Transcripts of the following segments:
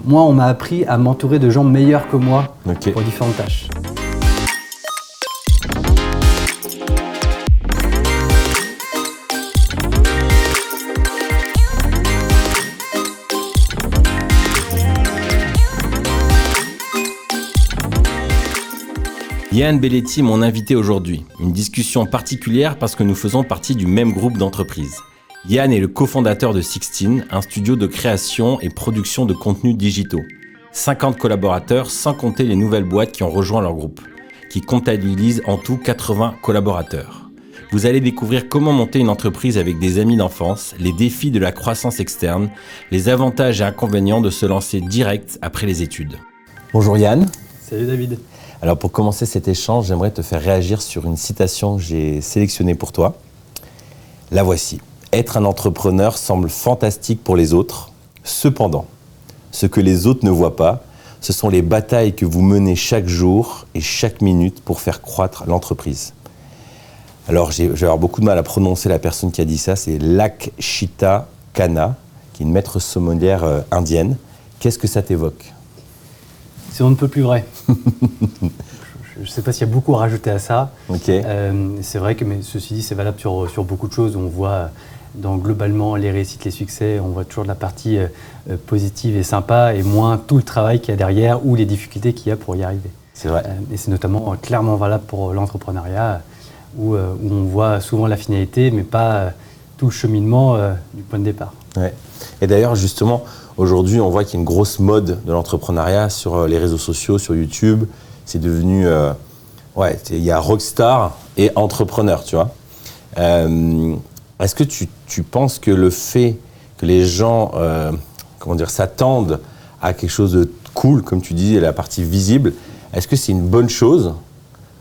Moi, on m'a appris à m'entourer de gens meilleurs que moi pour différentes tâches. Yann Belletti est mon invité aujourd'hui. Une discussion particulière parce que nous faisons partie du même groupe d'entreprises. Yann est le cofondateur de Sixteen, un studio de création et production de contenus digitaux. 50 collaborateurs, sans compter les nouvelles boîtes qui ont rejoint leur groupe, qui comptabilisent en tout 80 collaborateurs. Vous allez découvrir comment monter une entreprise avec des amis d'enfance, les défis de la croissance externe, les avantages et inconvénients de se lancer direct après les études. Bonjour Yann. Salut David. Alors pour commencer cet échange, j'aimerais te faire réagir sur une citation que j'ai sélectionnée pour toi. La voici. Être un entrepreneur semble fantastique pour les autres. Cependant, ce que les autres ne voient pas, ce sont les batailles que vous menez chaque jour et chaque minute pour faire croître l'entreprise. Alors, je vais avoir beaucoup de mal à prononcer la personne qui a dit ça. C'est Lakshita Khanna, qui est une maître sommelière indienne. Qu'est-ce que ça t'évoque ? C'est on ne peut plus vrai. Je ne sais pas s'il y a beaucoup à rajouter à ça. Okay. C'est vrai que, mais ceci dit, c'est valable sur beaucoup de choses. On voit dans globalement les réussites, les succès, on voit toujours de la partie positive et sympa et moins tout le travail qu'il y a derrière ou les difficultés qu'il y a pour y arriver. C'est vrai. Et c'est notamment clairement valable pour l'entrepreneuriat où on voit souvent la finalité mais pas tout le cheminement du point de départ. Ouais. Et d'ailleurs, justement, aujourd'hui, on voit qu'il y a une grosse mode de l'entrepreneuriat sur les réseaux sociaux, sur YouTube. C'est devenu... il y a rockstar et entrepreneur, tu vois. Est-ce que tu penses que le fait que les gens s'attendent à quelque chose de cool, comme tu dis, la partie visible, est-ce que c'est une bonne chose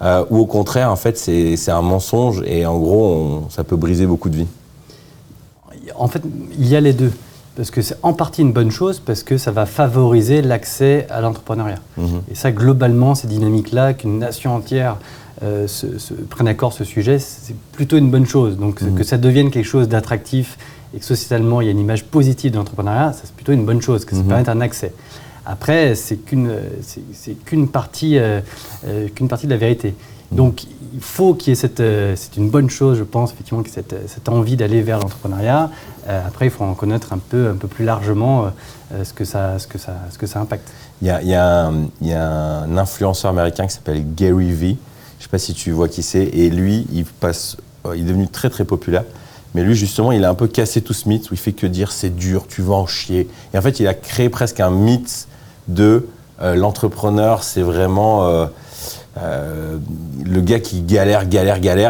ou au contraire, en fait, c'est un mensonge et en gros, ça peut briser beaucoup de vies ? En fait, il y a les deux. Parce que c'est en partie une bonne chose, parce que ça va favoriser l'accès à l'entrepreneuriat. Et ça, globalement, ces dynamiques-là, qu'une nation entière prenne accord sur ce sujet, c'est plutôt une bonne chose. Donc que ça devienne quelque chose d'attractif et que sociétalement, il y a une image positive de l'entrepreneuriat, ça, c'est plutôt une bonne chose, que ça permette un accès. Après, c'est qu'une partie de la vérité. Donc, il faut qu'il y ait c'est une bonne chose, je pense, effectivement, que cette envie d'aller vers l'entrepreneuriat. Après, il faut en connaître un peu plus largement ce que ça impacte. Il y a un influenceur américain qui s'appelle Gary Vee. Je ne sais pas si tu vois qui c'est. Et lui, il est devenu très, très populaire. Mais lui, justement, il a un peu cassé tout ce mythe où il fait que dire c'est dur, tu vas en chier. Et en fait, il a créé presque un mythe de l'entrepreneur, c'est vraiment... le gars qui galère,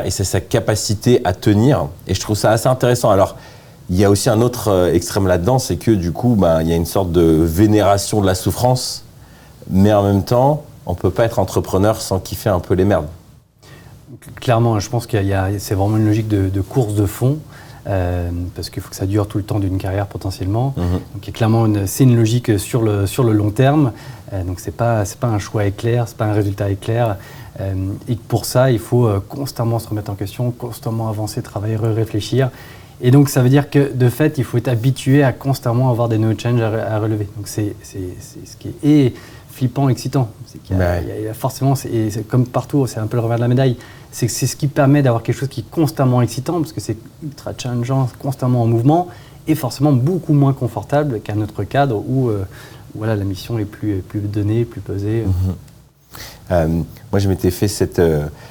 et c'est sa capacité à tenir. Et je trouve ça assez intéressant. Alors, il y a aussi un autre extrême là-dedans, c'est que du coup, il y a une sorte de vénération de la souffrance, mais en même temps, on ne peut pas être entrepreneur sans kiffer un peu les merdes. Clairement, je pense c'est vraiment une logique de course de fond, parce qu'il faut que ça dure tout le temps d'une carrière potentiellement. Donc, clairement, c'est une logique sur le long terme. Donc c'est pas un choix éclair, c'est pas un résultat éclair. Et pour ça, il faut constamment se remettre en question, constamment avancer, travailler, réfléchir. Et donc ça veut dire que de fait, il faut être habitué à constamment avoir des no change à relever. Donc c'est ce qui est flippant, excitant. C'est qu'il y a forcément, c'est comme partout, c'est un peu le revers de la médaille. C'est ce qui permet d'avoir quelque chose qui est constamment excitant, parce que c'est ultra challengeant, constamment en mouvement, et forcément beaucoup moins confortable qu'un autre cadre où la mission est plus donnée, plus pesée. Moi, je m'étais fait cette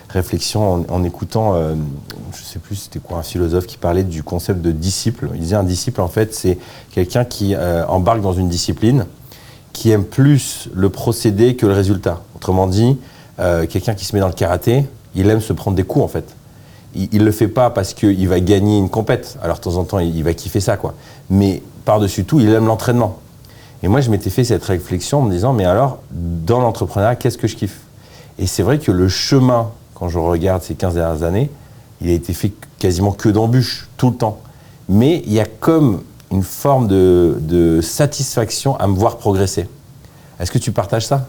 réflexion en écoutant, je ne sais plus c'était quoi, un philosophe qui parlait du concept de disciple. Il disait un disciple, en fait, c'est quelqu'un qui embarque dans une discipline, qui aime plus le procédé que le résultat. Autrement dit, quelqu'un qui se met dans le karaté, il aime se prendre des coups, en fait. Il ne le fait pas parce qu'il va gagner une compète. Alors, de temps en temps, il va kiffer ça, quoi. Mais par-dessus tout, il aime l'entraînement. Et moi, je m'étais fait cette réflexion en me disant, mais alors, dans l'entrepreneuriat, qu'est-ce que je kiffe ? Et c'est vrai que le chemin, quand je regarde ces 15 dernières années, il a été fait quasiment que d'embûches, tout le temps. Mais il y a comme une forme de satisfaction à me voir progresser. Est-ce que tu partages ça ?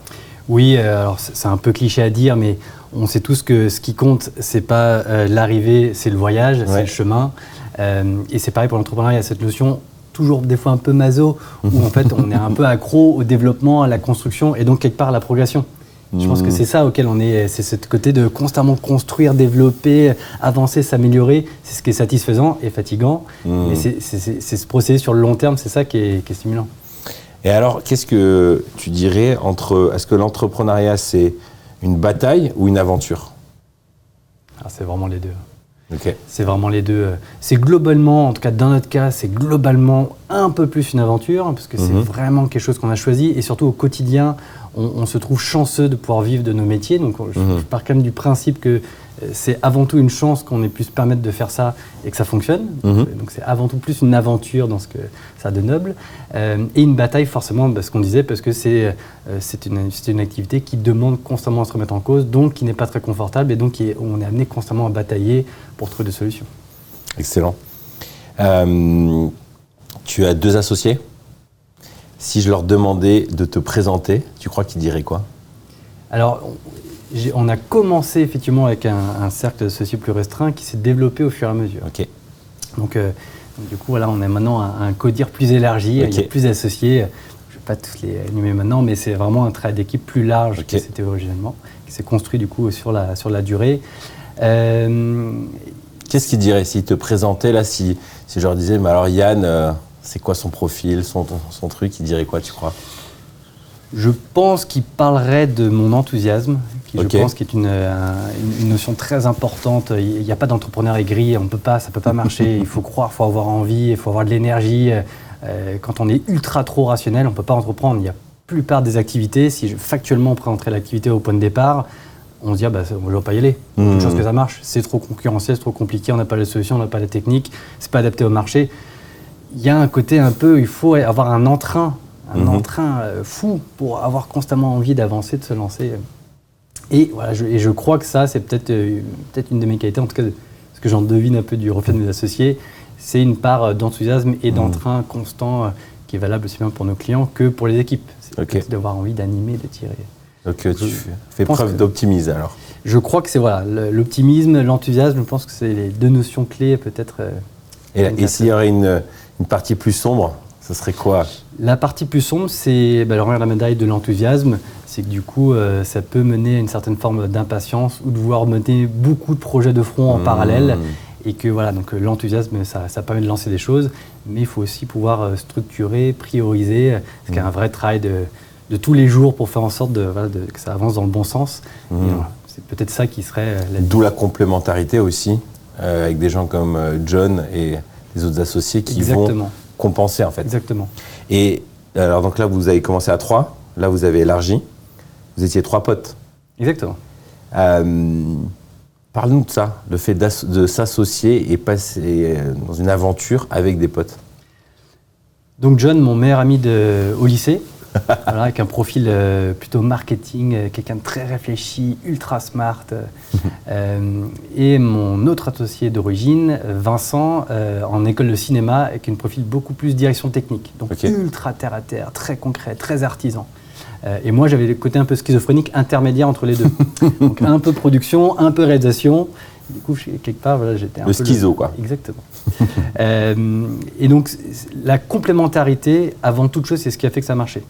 Oui, alors c'est un peu cliché à dire, mais on sait tous que ce qui compte, c'est pas l'arrivée, c'est le voyage, c'est le chemin. Et c'est pareil pour l'entrepreneuriat, il y a cette notion, toujours des fois un peu maso, où en fait on est un peu accro au développement, à la construction et donc quelque part à la progression. Je pense que c'est ça auquel on est, c'est ce côté de constamment construire, développer, avancer, s'améliorer. C'est ce qui est satisfaisant et fatigant. Mais c'est ce procédé sur le long terme, c'est ça qui est stimulant. Et alors, qu'est-ce que tu dirais entre, est-ce que l'entrepreneuriat c'est une bataille ou une aventure? C'est vraiment les deux. Okay. C'est vraiment les deux. C'est globalement, en tout cas dans notre cas, c'est globalement un peu plus une aventure, parce que c'est vraiment quelque chose qu'on a choisi, et surtout au quotidien, on se trouve chanceux de pouvoir vivre de nos métiers. Donc je pars quand même du principe que c'est avant tout une chance qu'on ait pu se permettre de faire ça et que ça fonctionne. Donc c'est avant tout plus une aventure dans ce que ça a de noble. Et une bataille forcément, ce qu'on disait, parce que c'est une activité qui demande constamment à se remettre en cause, donc qui n'est pas très confortable, et donc on est amené constamment à batailler pour trouver des solutions. Excellent. Tu as 2 associés. Si je leur demandais de te présenter, tu crois qu'ils diraient quoi? Alors, on a commencé effectivement avec un cercle d'associés plus restreint qui s'est développé au fur et à mesure. Okay. Donc, du coup, voilà, on a maintenant un codir plus élargi, il y a plus d'associés. Je ne vais pas tous les nommer maintenant, mais c'est vraiment un travail d'équipe plus large que c'était originellement, qui s'est construit du coup sur la durée. Qu'est-ce qu'ils diraient s'ils te présentaient là, si je leur disais, mais alors Yann, c'est quoi son profil, son truc, il dirait quoi, tu crois? Je pense qu'il parlerait de mon enthousiasme, qui je pense qui est une notion très importante. Il n'y a pas d'entrepreneur aigri, ça peut pas marcher. Il faut croire, il faut avoir envie, il faut avoir de l'énergie. Quand on est ultra trop rationnel, on ne peut pas entreprendre. Il y a la plupart des activités, si factuellement on présenterait l'activité au point de départ, on se dit, on ne va pas y aller. Une chose que ça marche, c'est trop concurrentiel, c'est trop compliqué, on n'a pas la solution, on n'a pas la technique, c'est pas adapté au marché. Il y a un côté un peu, il faut avoir un entrain fou pour avoir constamment envie d'avancer, de se lancer. Et voilà, je crois que ça, c'est peut-être une de mes qualités, en tout cas, ce que j'en devine un peu du reflet de mes associés, c'est une part d'enthousiasme et d'entrain constant qui est valable aussi bien pour nos clients que pour les équipes. C'est d'avoir envie d'animer, de tirer. Donc tu fais preuve d'optimisme alors. Je crois que c'est l'optimisme, l'enthousiasme, je pense que c'est les 2 notions clés peut-être. Et s'il y aurait une partie plus sombre, ce serait quoi? La partie plus sombre, c'est le revers de la médaille de l'enthousiasme. C'est que du coup, ça peut mener à une certaine forme d'impatience ou de vouloir mener beaucoup de projets de front en parallèle. Et que voilà, donc l'enthousiasme, ça permet de lancer des choses, mais il faut aussi pouvoir structurer, prioriser, ce qui est un vrai travail de tous les jours pour faire en sorte que ça avance dans le bon sens. Et voilà, c'est peut-être ça qui serait... D'où la complémentarité aussi, avec des gens comme John et les autres associés qui vont compenser en fait. Exactement. Et alors donc là, vous avez commencé à 3, là vous avez élargi, vous étiez 3 potes. Exactement. Parle-nous de ça, le fait de s'associer et passer dans une aventure avec des potes. Donc John, mon meilleur ami au lycée, avec un profil plutôt marketing, quelqu'un de très réfléchi, ultra smart. Et mon autre associé d'origine, Vincent, en école de cinéma, avec un profil beaucoup plus direction technique. Donc ultra terre à terre, très concret, très artisan. Et moi, j'avais le côté un peu schizophrénique intermédiaire entre les deux. Donc un peu production, un peu réalisation. Du coup, quelque part, j'étais un peu... Le schizo, quoi. Exactement. Et donc, la complémentarité, avant toute chose, c'est ce qui a fait que ça marchait.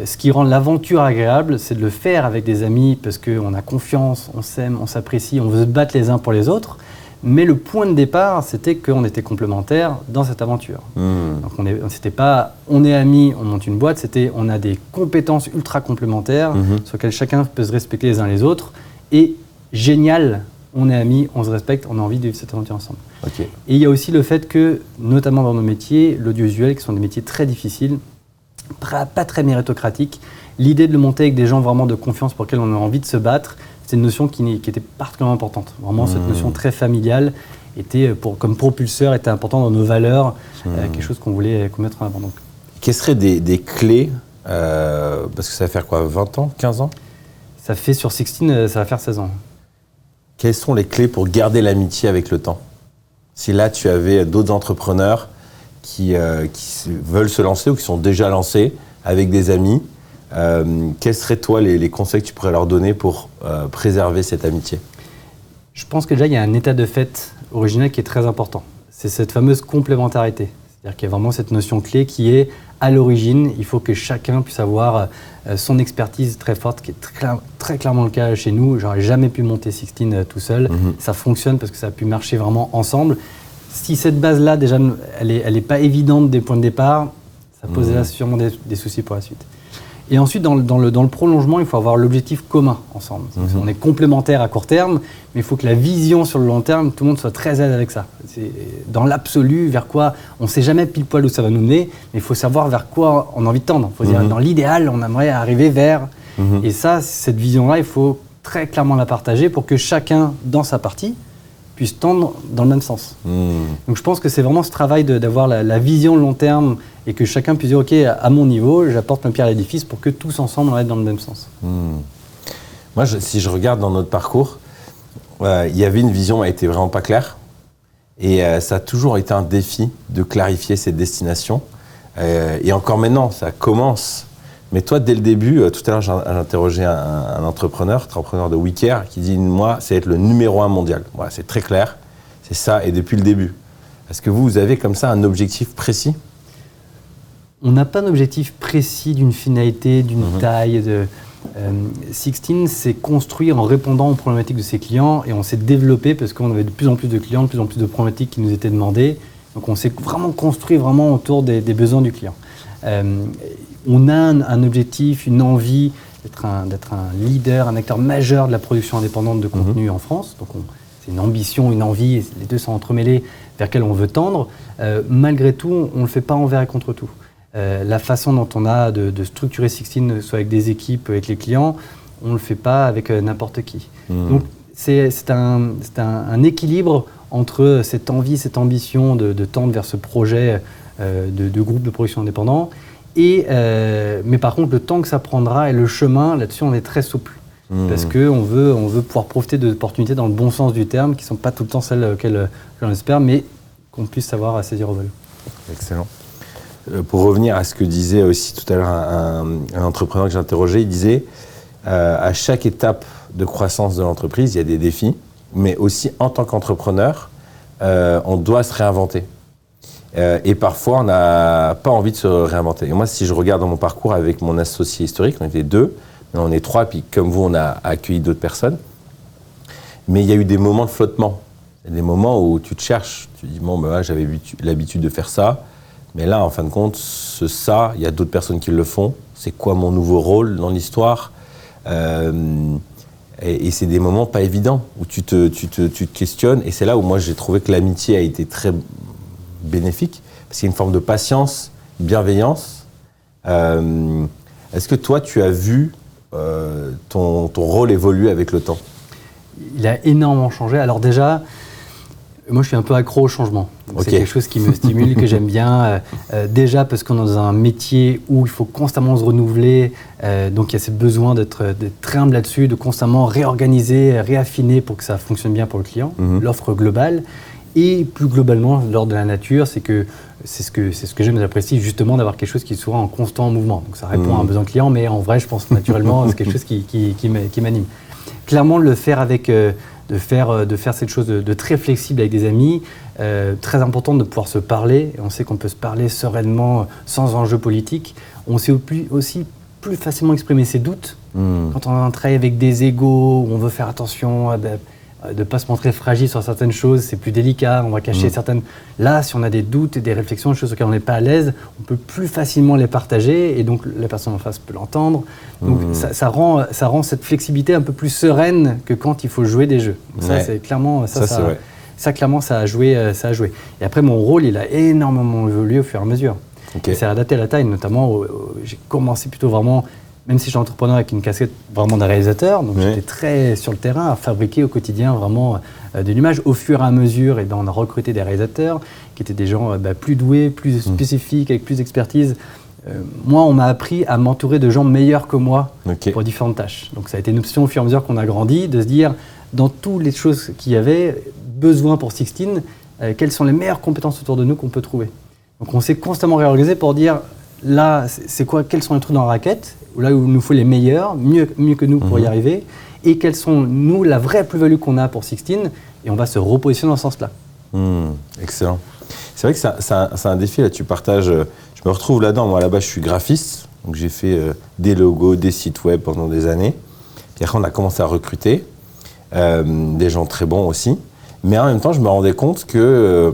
Ce qui rend l'aventure agréable, c'est de le faire avec des amis parce qu'on a confiance, on s'aime, on s'apprécie, on veut se battre les uns pour les autres. Mais le point de départ, c'était qu'on était complémentaires dans cette aventure. Donc, c'était pas on est amis, on monte une boîte, c'était on a des compétences ultra complémentaires sur lesquelles chacun peut se respecter les uns les autres. Et génial, on est amis, on se respecte, on a envie de vivre cette aventure ensemble. Et il y a aussi le fait que, notamment dans nos métiers, l'audiovisuel, qui sont des métiers très difficiles, pas très méritocratiques, l'idée de le monter avec des gens vraiment de confiance pour lesquels on a envie de se battre, c'est une notion qui était particulièrement importante. Vraiment, cette notion très familiale était, comme propulseur, était important dans nos valeurs, quelque chose qu'on voulait mettre en avant. Donc. Quelles seraient des clés, parce que ça va faire quoi, 20 ans, 15 ans? Ça fait sur Sixteen, ça va faire 16 ans. Quelles sont les clés pour garder l'amitié avec le temps? Si là, tu avais d'autres entrepreneurs qui veulent se lancer ou qui sont déjà lancés avec des amis, quels seraient, toi, les conseils que tu pourrais leur donner pour préserver cette amitié? Je pense que déjà, il y a un état de fait original qui est très important. C'est cette fameuse complémentarité. C'est-à-dire qu'il y a vraiment cette notion clé qui est à l'origine, il faut que chacun puisse avoir son expertise très forte, qui est très clairement le cas chez nous. J'aurais jamais pu monter Sixteen tout seul. Ça fonctionne parce que ça a pu marcher vraiment ensemble. Si cette base-là, déjà, elle est pas évidente des points de départ, ça pose là sûrement des soucis pour la suite. Et ensuite, dans le prolongement, il faut avoir l'objectif commun ensemble. On est complémentaires à court terme, mais il faut que la vision sur le long terme, tout le monde soit très à l'aise avec ça. C'est dans l'absolu, vers quoi, on ne sait jamais pile poil où ça va nous mener, mais il faut savoir vers quoi on a envie de tendre. Il faut dire, dans l'idéal, on aimerait arriver vers... Et ça, cette vision-là, il faut très clairement la partager pour que chacun, dans sa partie, puisse tendre dans le même sens. Donc je pense que c'est vraiment ce travail d'avoir la vision long terme et que chacun puisse dire, OK, à mon niveau, j'apporte ma pierre à l'édifice pour que tous ensemble, on aille dans le même sens. Moi, si je regarde dans notre parcours, il y avait une vision, elle n'était vraiment pas claire. Et ça a toujours été un défi de clarifier cette destination. Et encore maintenant, ça commence. Mais toi, dès le début, tout à l'heure, j'ai interrogé un entrepreneur de WeCare, qui dit, moi, c'est être le numéro 1 mondial. Voilà, c'est très clair, c'est ça, et depuis le début. Est-ce que vous avez comme ça un objectif précis ? On n'a pas d'objectif précis d'une finalité, d'une taille. Sixteen s'est construit en répondant aux problématiques de ses clients et on s'est développé parce qu'on avait de plus en plus de clients, de plus en plus de problématiques qui nous étaient demandées. Donc on s'est vraiment construit autour des besoins du client. On a un objectif, une envie d'être un leader, un acteur majeur de la production indépendante de contenu en France. Donc c'est une ambition, une envie, les deux sont entremêlés vers lesquels on veut tendre. Malgré tout, on ne le fait pas envers et contre tout. La façon dont on a de structurer Sixteen, soit avec des équipes, avec les clients, on ne le fait pas avec n'importe qui. Donc c'est un équilibre entre cette envie, cette ambition de tendre vers ce projet de groupe de production indépendant. Mais par contre, le temps que ça prendra et le chemin, là-dessus, on est très souple. Parce qu'on veut pouvoir profiter d'opportunités dans le bon sens du terme, qui ne sont pas tout le temps celles auxquelles l'on espère, mais qu'on puisse savoir à saisir au vol. Excellent. Pour revenir à ce que disait aussi tout à l'heure un entrepreneur que j'ai interrogé, il disait à chaque étape de croissance de l'entreprise, il y a des défis, mais aussi en tant qu'entrepreneur, on doit se réinventer. Et parfois, on n'a pas envie de se réinventer. Et moi, si je regarde dans mon parcours avec mon associé historique, on était 2, mais on est 3, puis comme vous, on a accueilli d'autres personnes. Mais il y a eu des moments de flottement. Il y a des moments où tu te cherches. Tu dis, bon, ben, j'avais l'habitude de faire ça. Mais là, en fin de compte, il y a d'autres personnes qui le font. C'est quoi mon nouveau rôle dans l'histoire ? Et c'est des moments pas évidents, où tu te questionnes. Et c'est là où moi, j'ai trouvé que l'amitié a été très bénéfique, parce qu'il y a une forme de patience, bienveillance. Est-ce que toi, tu as vu ton rôle évoluer avec le temps ? Il a énormément changé. Alors déjà, moi, je suis un peu accro au changement. C'est quelque chose qui me stimule, que j'aime bien. Déjà parce qu'on est dans un métier où il faut constamment se renouveler. Donc, il y a ce besoin d'être très humble là-dessus, de constamment réorganiser, réaffiner pour que ça fonctionne bien pour le client, l'offre globale. Et plus globalement, l'ordre de la nature, c'est ce que j'aime et j'apprécie, justement, d'avoir quelque chose qui soit en constant mouvement. Donc, ça répond à un besoin client, mais en vrai, je pense naturellement, c'est quelque chose qui m'anime. Clairement, le faire de faire cette chose de très flexible avec des amis, très important de pouvoir se parler. Et on sait qu'on peut se parler sereinement, sans enjeu politique. On sait aussi plus facilement exprimer ses doutes. Quand on travaille avec des égos, où on veut faire attention de ne pas se montrer fragile sur certaines choses, c'est plus délicat, on va cacher certaines... Là, si on a des doutes et des réflexions, des choses auxquelles on n'est pas à l'aise, on peut plus facilement les partager et donc la personne en face peut l'entendre. Donc ça rend cette flexibilité un peu plus sereine que quand il faut jouer des jeux. Ça, c'est clairement... clairement, ça a joué. Et après, mon rôle, il a énormément évolué au fur et à mesure. Et c'est adapté à la taille, notamment, j'ai commencé plutôt vraiment... Même si je suis entrepreneur avec une casquette vraiment d'un réalisateur, donc j'étais très sur le terrain à fabriquer au quotidien vraiment de l'image. Au fur et à mesure, on a recruté des réalisateurs qui étaient des gens plus doués, plus spécifiques, avec plus d'expertise. Moi, on m'a appris à m'entourer de gens meilleurs que moi pour différentes tâches. Donc ça a été une option au fur et à mesure qu'on a grandi, de se dire, dans toutes les choses qu'il y avait besoin pour Sixteen, quelles sont les meilleures compétences autour de nous qu'on peut trouver. Donc on s'est constamment réorganisé pour dire, là, quels sont les trucs dans la raquette, là où il nous faut les meilleurs, mieux que nous pour y arriver, et quelles sont, nous, la vraie plus-value qu'on a pour Sixteen, et on va se repositionner dans ce sens-là. Excellent. C'est vrai que c'est un défi, là, tu partages. Je me retrouve là-dedans. Moi, là-bas, je suis graphiste. Donc, j'ai fait des logos, des sites web pendant des années. Puis après, on a commencé à recruter des gens très bons aussi. Mais en même temps, je me rendais compte que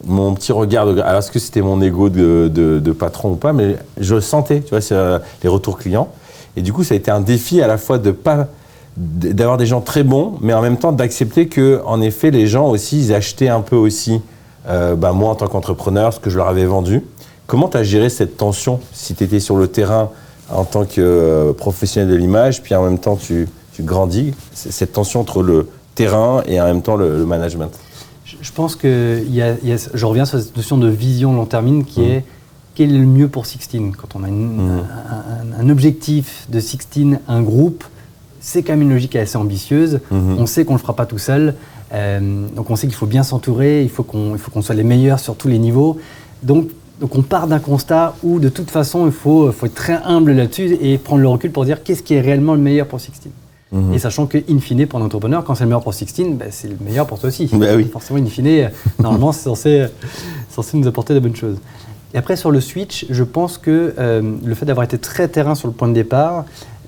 mon petit regard, alors est-ce que c'était mon ego de patron ou pas, mais je le sentais, tu vois, c'est les retours clients. Et du coup, ça a été un défi à la fois d'avoir des gens très bons, mais en même temps d'accepter que, en effet, les gens aussi, ils achetaient un peu aussi, moi en tant qu'entrepreneur, ce que je leur avais vendu. Comment tu as géré cette tension si tu étais sur le terrain en tant que professionnel de l'image, puis en même temps tu grandis, cette tension entre le terrain et en même temps le management? Je pense que je reviens sur cette notion de vision long-termine qui est quel est le mieux pour Sixteen. Quand on a un objectif de Sixteen, un groupe, c'est quand même une logique assez ambitieuse. On sait qu'on ne le fera pas tout seul. Donc on sait qu'il faut bien s'entourer, il faut qu'on soit les meilleurs sur tous les niveaux. Donc on part d'un constat où de toute façon il faut être très humble là-dessus et prendre le recul pour dire qu'est-ce qui est réellement le meilleur pour Sixteen. Et sachant que, in fine, pour un entrepreneur, quand c'est le meilleur pour Sixteen, c'est le meilleur pour toi aussi. Oui. Forcément, in fine, normalement, c'est censé nous apporter de bonnes choses. Et après, sur le switch, je pense que le fait d'avoir été très terrain sur le point de départ,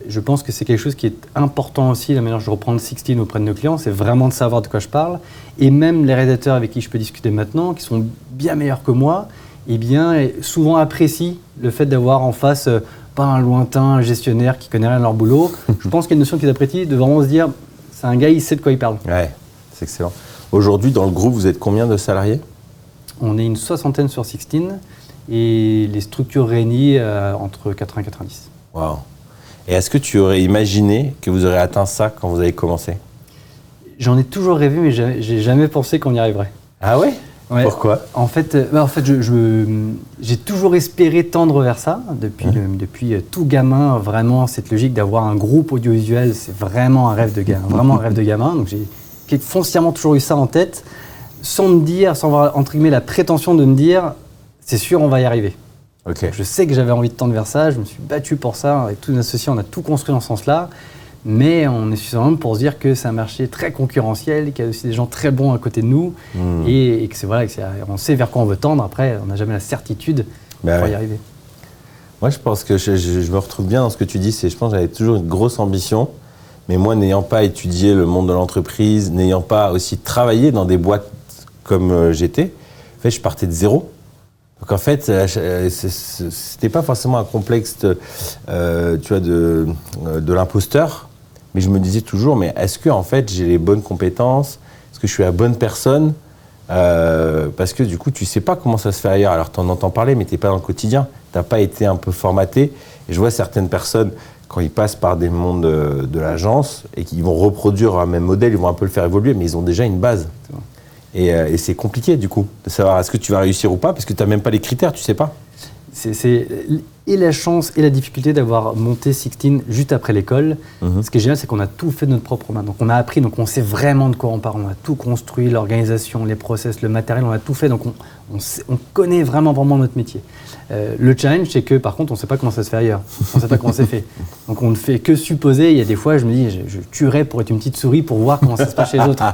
je pense que c'est quelque chose qui est important aussi, la manière dont je reprends le Sixteen auprès de nos clients, c'est vraiment de savoir de quoi je parle. Et même les rédacteurs avec qui je peux discuter maintenant, qui sont bien meilleurs que moi, eh bien, souvent apprécient le fait d'avoir en face pas un lointain gestionnaire qui connaît rien de leur boulot. Je pense qu'il y a une notion qu'ils apprécient de vraiment se dire c'est un gars, il sait de quoi il parle. Ouais, c'est excellent. Aujourd'hui, dans le groupe, vous êtes combien de salariés? On est une 60aine sur Sixteen et les structures réunies entre 80 et 90. Waouh. Et est-ce que tu aurais imaginé que vous auriez atteint ça quand vous avez commencé? J'en ai toujours rêvé, mais j'ai jamais pensé qu'on y arriverait. Ah ouais? Ouais. Pourquoi? En fait, j'ai toujours espéré tendre vers ça. Depuis tout gamin, vraiment, cette logique d'avoir un groupe audiovisuel, c'est vraiment un rêve de gamin. Vraiment un rêve de gamin. Donc j'ai foncièrement toujours eu ça en tête, sans avoir entre guillemets la prétention de me dire, c'est sûr, on va y arriver. Okay. Je sais que j'avais envie de tendre vers ça. Je me suis battu pour ça. Avec tous nos associés, on a tout construit dans ce sens-là. Mais on est suffisamment pour se dire que c'est un marché très concurrentiel, qu'il y a aussi des gens très bons à côté de nous et que on sait vers quoi on veut tendre. Après, on n'a jamais la certitude pour y arriver. Moi, je pense que je me retrouve bien dans ce que tu dis. Je pense que j'avais toujours une grosse ambition, mais moi, n'ayant pas étudié le monde de l'entreprise, n'ayant pas aussi travaillé dans des boîtes comme j'étais, en fait, je partais de zéro. Donc en fait, c'était pas forcément un complexe tu vois, de l'imposteur. Mais je me disais toujours, mais est-ce que en fait j'ai les bonnes compétences? Est-ce que je suis la bonne personne? Parce que du coup, tu sais pas comment ça se fait ailleurs. Alors, tu en entends parler, mais tu n'es pas dans le quotidien. Tu n'as pas été un peu formaté. Et je vois certaines personnes, quand ils passent par des mondes de l'agence et qu'ils vont reproduire un même modèle, ils vont un peu le faire évoluer, mais ils ont déjà une base. Et c'est compliqué, du coup, de savoir est-ce que tu vas réussir ou pas, parce que tu n'as même pas les critères, tu sais pas. C'est et la chance et la difficulté d'avoir monté Sixteen juste après l'école. Ce qui est génial, c'est qu'on a tout fait de notre propre main. Donc on a appris, donc on sait vraiment de quoi on parle. On a tout construit, l'organisation, les process, le matériel, on a tout fait. Donc on connaît vraiment notre métier. Le challenge, c'est que par contre, on ne sait pas comment ça se fait ailleurs. On ne sait pas comment c'est fait. Donc on ne fait que supposer. Il y a des fois, je me dis, je tuerais pour être une petite souris pour voir comment ça se passe chez les autres.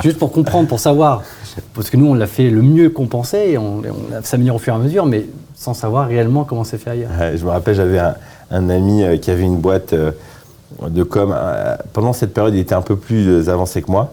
Juste pour comprendre, pour savoir. Parce que nous, on l'a fait le mieux qu'on pensait et on s'améliore au fur et à mesure, mais sans savoir réellement comment c'est fait ailleurs. Je me rappelle, j'avais un ami qui avait une boîte de com. Pendant cette période, il était un peu plus avancé que moi.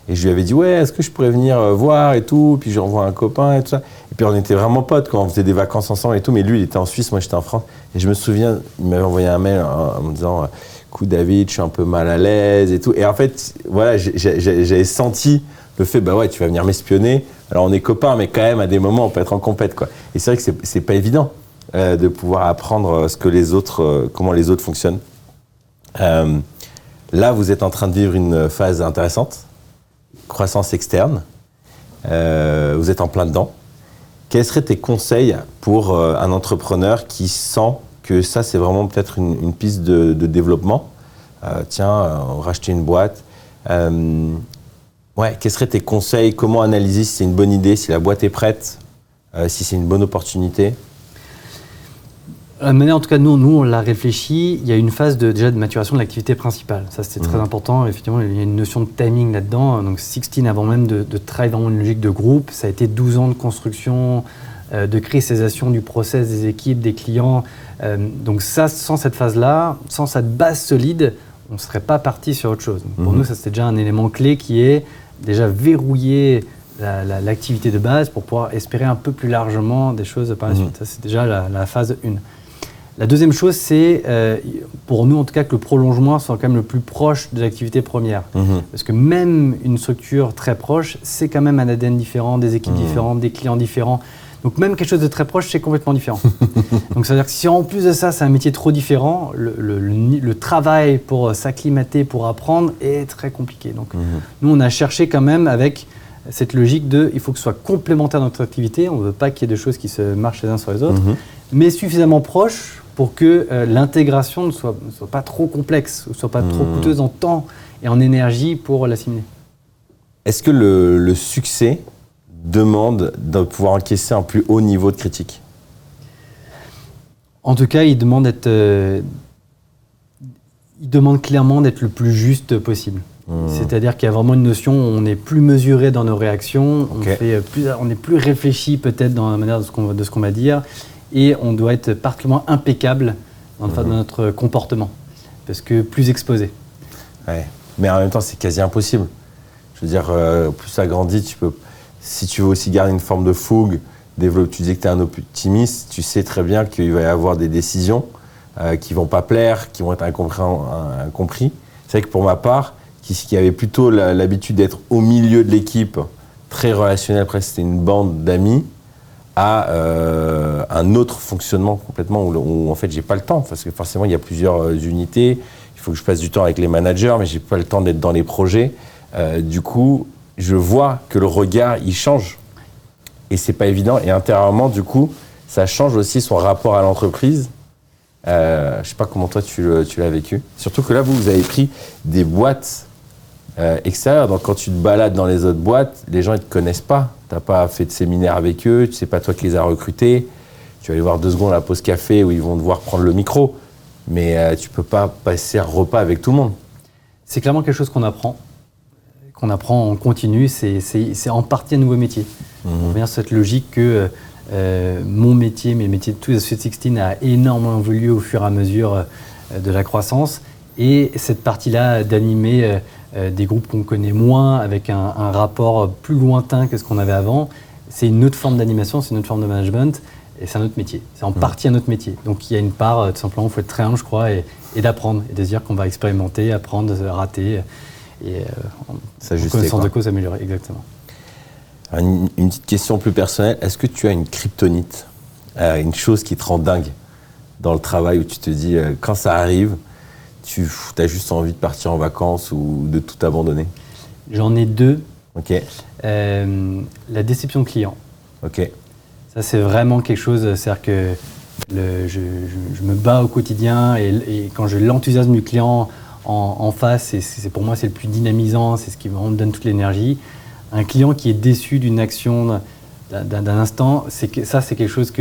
Et je lui avais dit, ouais, est-ce que je pourrais venir voir et tout? Puis je revois un copain et tout ça. Et puis on était vraiment potes quand on faisait des vacances ensemble et tout. Mais lui, il était en Suisse, moi j'étais en France. Et je me souviens, il m'avait envoyé un mail en me disant, écoute David, je suis un peu mal à l'aise et tout. Et en fait, voilà, j'avais senti le fait, bah ouais, tu vas venir m'espionner. Alors on est copains, mais quand même, à des moments, on peut être en compète, quoi. Et c'est vrai que c'est pas évident de pouvoir apprendre ce que les autres, comment les autres fonctionnent. Là, vous êtes en train de vivre une phase intéressante, croissance externe. Vous êtes en plein dedans. Quels seraient tes conseils pour un entrepreneur qui sent que ça, c'est vraiment peut-être une piste de développement? Racheter une boîte. Quels seraient tes conseils? Comment analyser si c'est une bonne idée, si la boîte est prête, si c'est une bonne opportunité? La manière, en tout cas, nous on l'a réfléchi. Il y a une phase déjà de maturation de l'activité principale. Ça, c'était très important. Effectivement, il y a une notion de timing là-dedans. Donc, Sixteen, avant même de travailler dans une logique de groupe, ça a été 12 ans de construction, de cristallisation du process des équipes, des clients. Donc ça, sans cette phase-là, sans cette base solide, on ne serait pas parti sur autre chose. Donc, pour nous, ça, c'était déjà un élément clé qui est déjà verrouiller l'activité de base pour pouvoir espérer un peu plus largement des choses par la suite. Ça, c'est déjà la phase 1. La deuxième chose, c'est, pour nous en tout cas, que le prolongement soit quand même le plus proche de l'activité première. Parce que même une structure très proche, c'est quand même un ADN différent, des équipes différentes, des clients différents. Donc même quelque chose de très proche, c'est complètement différent. Donc ça veut dire que si en plus de ça, c'est un métier trop différent, le travail pour s'acclimater, pour apprendre, est très compliqué. Donc nous, on a cherché quand même avec cette logique de, il faut que ce soit complémentaire dans notre activité, on ne veut pas qu'il y ait de choses qui se marchent les uns sur les autres, mais suffisamment proches pour que l'intégration ne soit pas trop complexe, ne soit pas trop coûteuse en temps et en énergie pour l'assimiler. Est-ce que le succès demande de pouvoir encaisser un plus haut niveau de critique? En tout cas, il demande clairement d'être le plus juste possible. C'est-à-dire qu'il y a vraiment une notion où on est plus mesuré dans nos réactions, on est plus réfléchi peut-être dans la manière de ce qu'on va dire, et on doit être particulièrement impeccable dans notre comportement, parce que plus exposé. Ouais. Mais en même temps, c'est quasi impossible. Je veux dire, plus ça grandit, si tu veux aussi garder une forme de fougue, tu disais que tu es un optimiste, tu sais très bien qu'il va y avoir des décisions qui ne vont pas plaire, qui vont être incompris. C'est vrai que pour ma part, qui avait plutôt l'habitude d'être au milieu de l'équipe, très relationnel, presque c'était une bande d'amis, à un autre fonctionnement complètement où en fait j'ai pas le temps, parce que forcément il y a plusieurs unités, il faut que je passe du temps avec les managers, mais j'ai pas le temps d'être dans les projets. Du coup, je vois que le regard il change et c'est pas évident, et intérieurement du coup ça change aussi son rapport à l'entreprise. Je sais pas comment toi tu l'as vécu, surtout que là vous avez pris des boîtes extérieures, donc quand tu te balades dans les autres boîtes, les gens ils te connaissent pas, t'as pas fait de séminaire avec eux, tu sais pas toi qui les as recrutés, tu vas aller voir 2 secondes à la pause café où ils vont devoir prendre le micro, mais tu peux pas passer un repas avec tout le monde. C'est clairement quelque chose qu'on apprend en continu, c'est en partie un nouveau métier. On revient sur cette logique que mon métier, mes métiers de tous les associés de Sixteen a énormément évolué au fur et à mesure de la croissance, et cette partie-là d'animer des groupes qu'on connaît moins, avec un rapport plus lointain que ce qu'on avait avant, c'est une autre forme d'animation, c'est une autre forme de management, et c'est un autre métier. C'est en partie un autre métier. Donc il y a une part, tout simplement, il faut être très humble, je crois, et d'apprendre, et de se dire qu'on va expérimenter, apprendre, rater, et en connaissance de cause, améliorer. Exactement. Une petite question plus personnelle, est-ce que tu as une kryptonite, une chose qui te rend dingue dans le travail, où tu te dis, quand ça arrive, tu as juste envie de partir en vacances ou de tout abandonner? J'en ai 2. Ok. La déception client. Ok. Ça, c'est vraiment quelque chose, c'est-à-dire que je me bats au quotidien, et quand j'ai l'enthousiasme du client en face, pour moi, c'est le plus dynamisant, c'est ce qui me donne toute l'énergie. Un client qui est déçu d'une action d'un instant, c'est quelque chose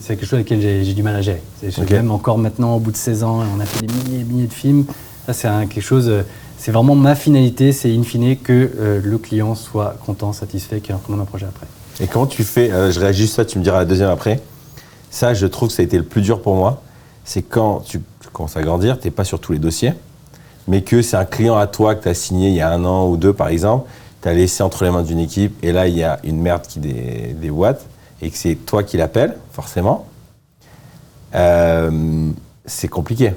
avec lequel j'ai du mal à gérer. Même encore maintenant, au bout de 16 ans, on a fait des milliers et des milliers de films. Ça, c'est quelque chose, c'est vraiment ma finalité, c'est in fine que le client soit content, satisfait, qu'il recommande un projet après. Et comment tu fais, je réagis sur ça, tu me diras la deuxième après. Ça, je trouve que ça a été le plus dur pour moi. C'est quand tu commences à grandir, tu n'es pas sur tous les dossiers, mais que c'est un client à toi que tu as signé il y a 1 an ou 2, par exemple, tu as laissé entre les mains d'une équipe, et là, il y a une merde qui déboîte, et que c'est toi qui l'appelles, forcément. C'est compliqué.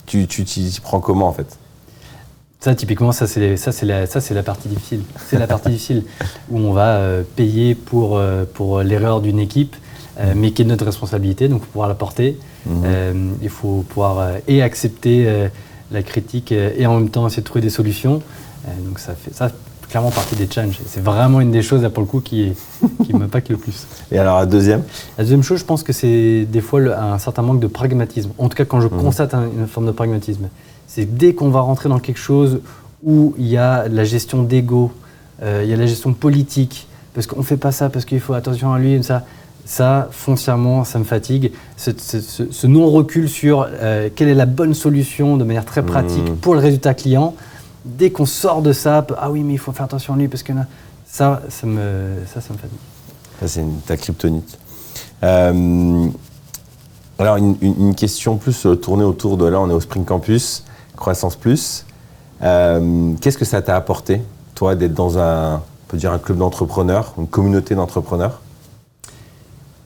Tu t'y prends comment, en fait? Ça, typiquement, ça c'est la partie difficile. C'est la partie difficile où on va payer pour l'erreur d'une équipe, mais qui est de notre responsabilité, donc il faut pouvoir la porter. Il faut pouvoir accepter la critique et en même temps essayer de trouver des solutions. Donc ça fait clairement partie des challenges. C'est vraiment une des choses, là, pour le coup, qui m'impacte le plus. Et alors, la deuxième chose, je pense que c'est des fois un certain manque de pragmatisme. En tout cas, quand je constate une forme de pragmatisme, c'est dès qu'on va rentrer dans quelque chose où il y a la gestion d'ego, il y a la gestion politique, parce qu'on ne fait pas ça, parce qu'il faut attention à lui, ça Ça, foncièrement, ça me fatigue. Ce non-recul sur quelle est la bonne solution de manière très pratique pour le résultat client. Dès qu'on sort de ça, ah oui, mais il faut faire attention à lui parce que ça me fatigue. Ça, c'est ta kryptonite. Alors, une question plus tournée autour de, là, on est au Spring Campus, Croissance Plus. Qu'est-ce que ça t'a apporté, toi, d'être dans on peut dire un club d'entrepreneurs, une communauté d'entrepreneurs?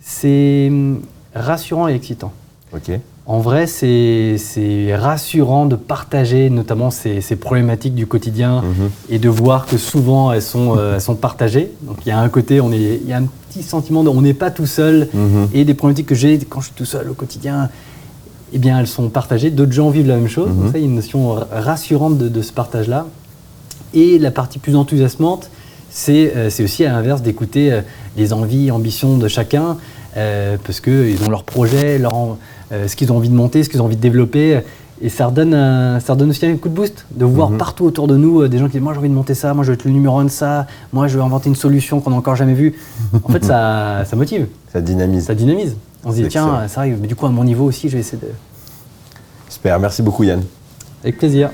C'est rassurant et excitant. Ok. En vrai, c'est rassurant de partager notamment ces problématiques du quotidien et de voir que souvent elles sont partagées. Donc il y a un côté, il y a un petit sentiment on n'est pas tout seul et des problématiques que j'ai quand je suis tout seul au quotidien, eh bien elles sont partagées. D'autres gens vivent la même chose. Donc ça, il y a une notion rassurante de ce partage-là. Et la partie plus enthousiasmante, c'est aussi à l'inverse d'écouter les envies, ambitions de chacun parce qu'ils ont leurs projets, ce qu'ils ont envie de monter, ce qu'ils ont envie de développer. Et ça redonne aussi un coup de boost de voir partout autour de nous des gens qui disent « moi j'ai envie de monter ça, moi je veux être le numéro 1 de ça, moi je veux inventer une solution qu'on n'a encore jamais vue ». En fait, ça motive. Ça dynamise. Ça dynamise. On se dit « tiens, ça arrive, mais du coup à mon niveau aussi je vais essayer de… » Super, merci beaucoup Yann. Avec plaisir.